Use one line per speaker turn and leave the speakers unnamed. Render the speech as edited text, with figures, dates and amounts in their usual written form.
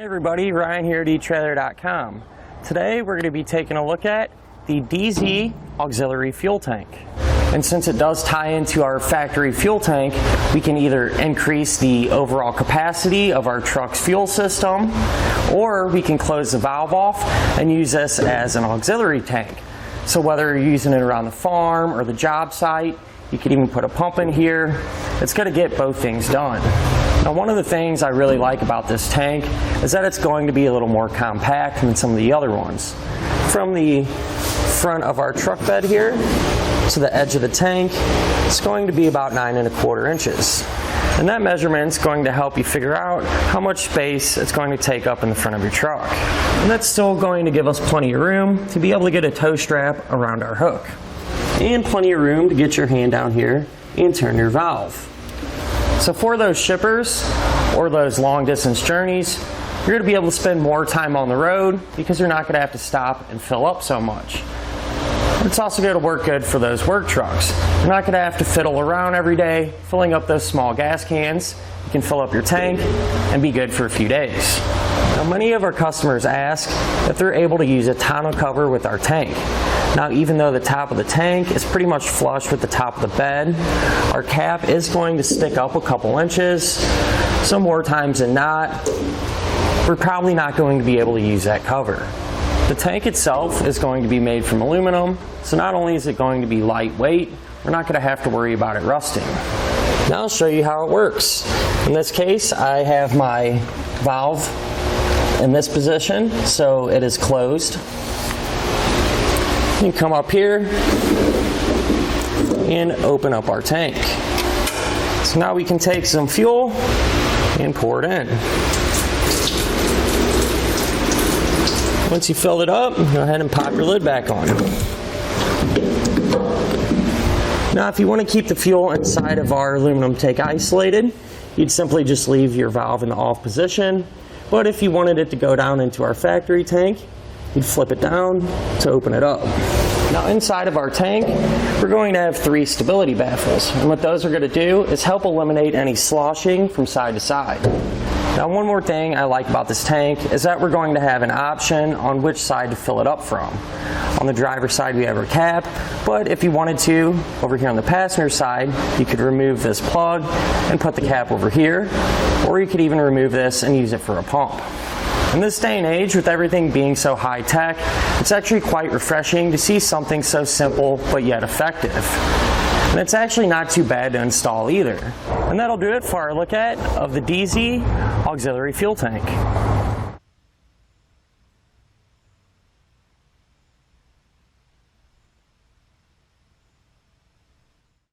everybody, Ryan here at etrailer.com. Today we're going to be taking a look at the DeeZee Auxiliary Fuel Tank. And since it does tie into our factory fuel tank, we can either increase the overall capacity of our truck's fuel system, or we can close the valve off and use this as an auxiliary tank. So whether you're using it around the farm or the job site, you can even put a pump in here. It's going to get both things done. Now, one of the things I really like about this tank is that it's going to be a little more compact than some of the other ones. From the front of our truck bed here to the edge of the tank, it's going to be about 9 1/4 inches. And that measurement's going to help you figure out how much space it's going to take up in the front of your truck. And that's still going to give us plenty of room to be able to get a tow strap around our hook. And plenty of room to get your hand down here and turn your valve. So for those shippers or those long distance journeys, you're going to be able to spend more time on the road because you're not going to have to stop and fill up so much. It's also going to work good for those work trucks. You're not going to have to fiddle around every day filling up those small gas cans. You can fill up your tank and be good for a few days. Now, many of our customers ask if they're able to use a tonneau cover with our tank. Now, even though the top of the tank is pretty much flush with the top of the bed, our cap is going to stick up a couple inches. So more times than not, we're probably not going to be able to use that cover. The tank itself is going to be made from aluminum, so not only is it going to be lightweight, we're not going to have to worry about it rusting. Now I'll show you how it works. In this case, I have my valve in this position, so it is closed. You come up here and open up our tank. So now we can take some fuel and pour it in. Once you filled it up, go ahead and pop your lid back on. Now if you want to keep the fuel inside of our aluminum tank isolated, you'd simply just leave your valve in the off position. But if you wanted it to go down into our factory tank, you'd flip it down to open it up. Now inside of our tank, we're going to have 3 stability baffles. And what those are going to do is help eliminate any sloshing from side to side. Now one more thing I like about this tank is that we're going to have an option on which side to fill it up from. On the driver's side we have our cap, but if you wanted to, over here on the passenger side, you could remove this plug and put the cap over here, or you could even remove this and use it for a pump. In this day and age, with everything being so high tech, it's actually quite refreshing to see something so simple but yet effective. And it's actually not too bad to install either. And that'll do it for our look at of the DeeZee Auxiliary Fuel Tank.